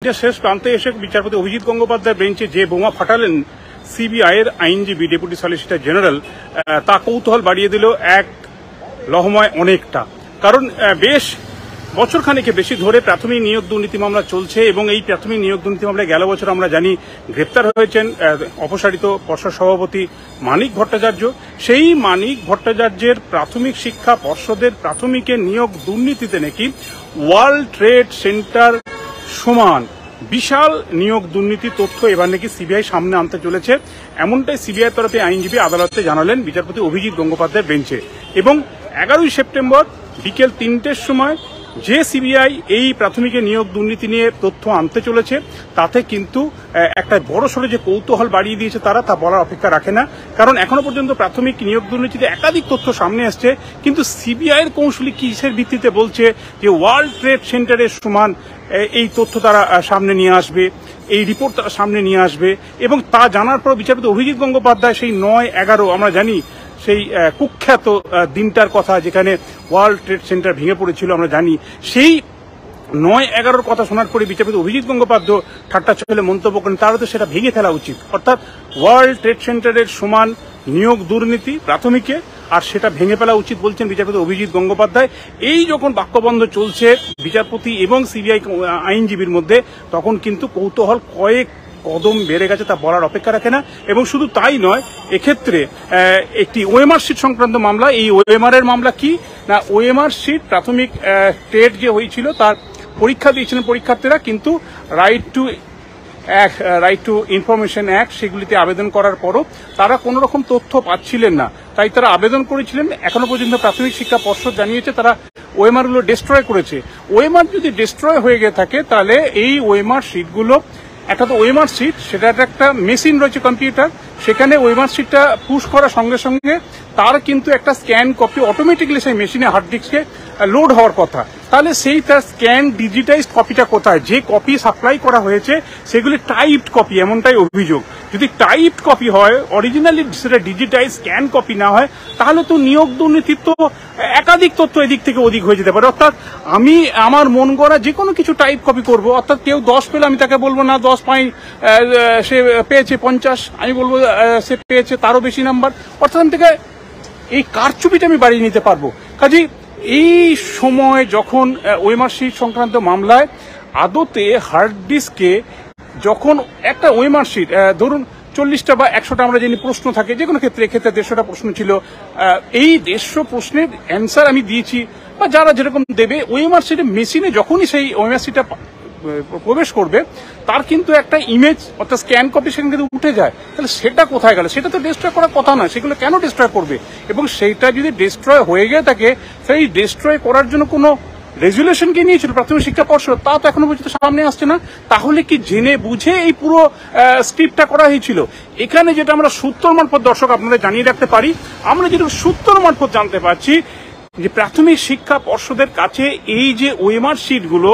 শেষ প্রান্তে এসে বিচারপতি অভিজিৎ গঙ্গোপাধ্যায়ের বেঞ্চে যে বোমা ফাটালেন সিবিআই এর আইনজীবী ডেপুটি সলিসিটর জেনারেল, তা কৌতূহল বাড়িয়ে দিল এক লহময় অনেকটা। কারণ বেশ বছরখানেকে বেশি ধরে প্রাথমিক নিয়োগ দুর্নীতি মামলা চলছে এবং এই প্রাথমিক নিয়োগ দুর্নীতি মামলায় গেল বছর আমরা জানি গ্রেপ্তার হয়েছেন অপসারিত পর্ষদ সভাপতি মানিক ভট্টাচার্য। সেই মানিক ভট্টাচার্যের প্রাথমিক শিক্ষা পর্ষদের প্রাথমিকের নিয়োগ দুর্নীতিতে নাকি ওয়ার্ল্ড ট্রেড সেন্টার সমান বিশাল নিয়োগ দুর্নীতি তথ্য এবার নাকি সিবিআই সামনে আনতে চলেছে, এমনটাই সিবিআই তরফে আইনজীবী আদালতে জানালেন বিচারপতি অভিজিৎ গঙ্গোপাধ্যায়ের বেঞ্চে। এবং 11ই সেপ্টেম্বর বিকেল 3টের সময় যে সিবিআই এই প্রাথমিকের নিয়োগ দুর্নীতি নিয়ে তথ্য আনতে চলেছে তাতে কিন্তু একটা বড়সড় যে কৌতূহল বাড়িয়ে দিয়েছে তারা, তা বলার অপেক্ষা রাখে না। কারণ এখনো পর্যন্ত প্রাথমিক নিয়োগ দুর্নীতিতে একাধিক তথ্য সামনে আসছে, কিন্তু সিবিআই এর কৌশলী কিসের ভিত্তিতে বলছে যে ওয়ার্ল্ড ট্রেড সেন্টারের সমান এই তথ্য তারা সামনে নিয়ে আসবে, এই রিপোর্ট তারা সামনে নিয়ে আসবে। এবং তা জানার পর বিচারপতি অভিজিৎ গঙ্গোপাধ্যায় সেই 9/11 আমরা জানি সেই কুখ্যাত দিনটার কথা যেখানে ওয়ার্ল্ড ট্রেড সেন্টার ভেঙে পড়েছিল, আমরা জানি সেই 9/11 কথা শোনার পরে বিচারপতি অভিজিৎ গঙ্গোপাধ্যায় ঠাট্টা ছলে মন্তব্য করেন তারা তো সেটা ভেঙে ফেলা উচিত। অর্থাৎ ওয়ার্ল্ড ট্রেড সেন্টারের সমান নিয়োগ দুর্নীতি প্রাথমিকে, আর সেটা ভেঙে ফেলা উচিত বলছেন বিচারপতি অভিজিৎ গঙ্গোপাধ্যায়। এই যখন বাক্যবন্ধ চলছে বিচারপতি এবং সিবিআই আইনজীবীর মধ্যে, তখন কিন্তু কৌতূহল কয়েক কদম বেড়ে গেছে, তা বলার অপেক্ষা রাখে না। এবং শুধু তাই নয়, এক্ষেত্রে একটি ওএমআর শিট সংক্রান্ত মামলা। এই ওএমআর এর মামলা কি না, ওএমআর শিট প্রাথমিক টেট যে হয়েছিল তার পরীক্ষা দিয়েছিলেন পরীক্ষার্থীরা, কিন্তু রাইট টু ইনফরমেশন অ্যাক্ট সেগুলিতে আবেদন করার পরও তারা কোনো রকম তথ্য পাচ্ছিলেন না, তাই তারা আবেদন করেছিলেন। এখনো পর্যন্ত প্রাথমিক শিক্ষা পর্ষদ জানিয়েছে তারা ওএমআর গুলো ডিস্ট্রয় করেছে। ওএমআর যদি ডিস্ট্রয় হয়ে গিয়ে থাকে তাহলে এই ওএমআর শিটগুলো, একটা তো ওএমআর শিট, সেটা একটা মেশিন রয়েছে কম্পিউটার, সেখানে ওএমআর শিটটা পুশ করার সঙ্গে সঙ্গে তার কিন্তু একটা স্ক্যান কপি অটোমেটিক্যালি সেই মেশিনে হার্ড ডিস্কে লোড হওয়ার কথা। তাহলে সেই তার স্ক্যান ডিজিটাইজড কপিটা কোথায়? যে কপি সাপ্লাই করা হয়েছে সেগুলি টাইপড কপি, এমনটাই অভিযোগ। যদি টাইপড কপি হয়, অরিজিনালি সেটা ডিজিটাইজ স্ক্যান কপি না হয়, তাহলে তো নিয়োগ দুর্নীতির তো একাধিক তথ্য এদিক থেকে ওদিক হয়ে যেতে পারে। অর্থাৎ আমি আমার মন গড়া যে কোনো কিছু টাইপ কপি করব, অর্থাৎ কেউ 10 পেলে আমি তাকে বলবো না 10 পাই, সে পেয়েছে 50, আমি বলবো সে পেয়েছে তারও বেশি নাম্বার। অর্থাৎ আমি থেকে এই কারচুপিটা আমি বাড়িয়ে নিতে পারবো। কাজেই এই সময় যখন ওএমআর শিট সংক্রান্ত মামলায় আদতে হার্ড ডিস্কে যখন একটা ওএমআর শিট ধরুন 40টা বা 100টা আমরা জানি প্রশ্ন থাকে, যে কোনো ক্ষেত্রে এক্ষেত্রে 150টা প্রশ্ন ছিল, এই 150 প্রশ্নের অ্যান্সার আমি দিয়েছি বা যারা যেরকম দেবে, ওএমআর শিটের মেশিনে যখনই সেই ওএমআর শিটটা প্রবেশ করবে তার কিন্তু একটা ইমেজ অর্থাৎ স্ক্যান কপি সেখানে কিন্তু উঠে যায়। তাহলে সেটা কোথায় গেল? সেটা তো ডিস্ট্রয় করার কথা নয়, সেগুলো কেন ডিস্ট্রয় করবে? এবং সেইটা যদি ডিস্ট্রয় হয়ে গিয়ে থাকে, সেই ডিস্ট্রয় করার জন্য কোনো রেজুলেশন কি নিয়েছিল প্রাথমিক শিক্ষা পর্ষদ, তা তো এখনো পর্যন্ত সামনে আসছে না। তাহলে কি জেনে বুঝে এই পুরো স্ক্রিপ্টটা করা হয়েছিল? এখানে যেটা আমরা সূত্র মারফত দর্শক আপনাদের জানিয়ে রাখতে পারি, আমরা যেটা সূত্র মারফত জানতে পারছি যে প্রাথমিক শিক্ষা পর্ষদের কাছে এই যে ওএমআর শিটগুলো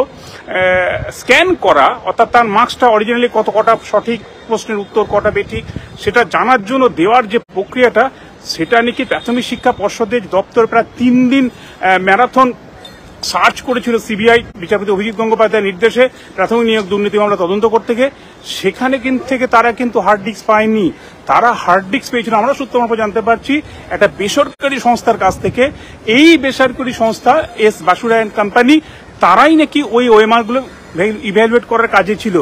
স্ক্যান করা, অর্থাৎ তার মার্কসটা অরিজিনালি কত কটা সঠিক প্রশ্নের উত্তর কটা বেঠিক সেটা জানার জন্য দেওয়ার যে প্রক্রিয়াটা, সেটা নাকি প্রাথমিক শিক্ষা পর্ষদের দপ্তর প্রায় 3 দিন ম্যারাথন সার্চ করেছিল সিবিআই বিচারপতি অভিজিৎ গঙ্গোপাধ্যায়ের নির্দেশে প্রাথমিক নিয়োগ দুর্নীতি মামলা তদন্ত করতে গিয়ে। সেখানে থেকে তারা কিন্তু হার্ড ডিস্ক পায়নি, তারা হার্ড ডিস্ক পেয়েছিল আমরা সূত্র মারফত জানতে পারছি একটা বেসরকারি সংস্থার কাছ থেকে। এই বেসরকারি সংস্থা এস বাসুরা অ্যান্ড কোম্পানি, তারাই নাকি ওই ওএমআর গুলো ইভ্যালুয়েট করার কাজে ছিল।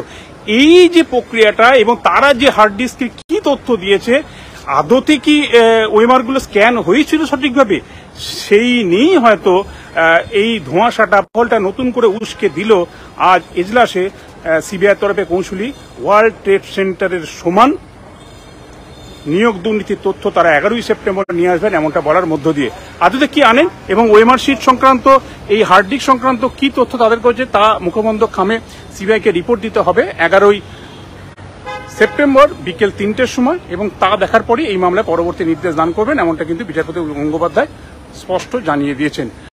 এই যে প্রক্রিয়াটা এবং তারা যে হার্ড ডিস্কের কি তথ্য দিয়েছে, আদতে কি ওএমআর গুলো স্ক্যান হয়েছিল সঠিকভাবে, সেই নিয়েই হয়তো এই ধোঁয়াশাটা ফলটা নতুন করে উস্কে দিল আজ এজলাসে সিবিআই তরফে কৌঁসুলি ওয়ার্ল্ড ট্রেড সেন্টারের সমান নিয়োগ দুর্নীতির তথ্য তারা 11ই সেপ্টেম্বর নিয়ে আসবেন, এমনটা বলার মধ্য দিয়ে। আদতে কি আনেন এবং ওএমআর শিট সংক্রান্ত এই হার্ড ডিস্ক সংক্রান্ত কি তথ্য তাদের কাছে, তা মুখবন্ধ খামে সিবিআইকে রিপোর্ট দিতে হবে 11ই সেপ্টেম্বর বিকেল 3টের সময়। এবং তা দেখার পরই এই মামলায় পরবর্তী নির্দেশ দান করবেন, এমনটা কিন্তু বিচারপতি গঙ্গোপাধ্যায় স্পষ্ট জানিয়ে দিয়েছেন।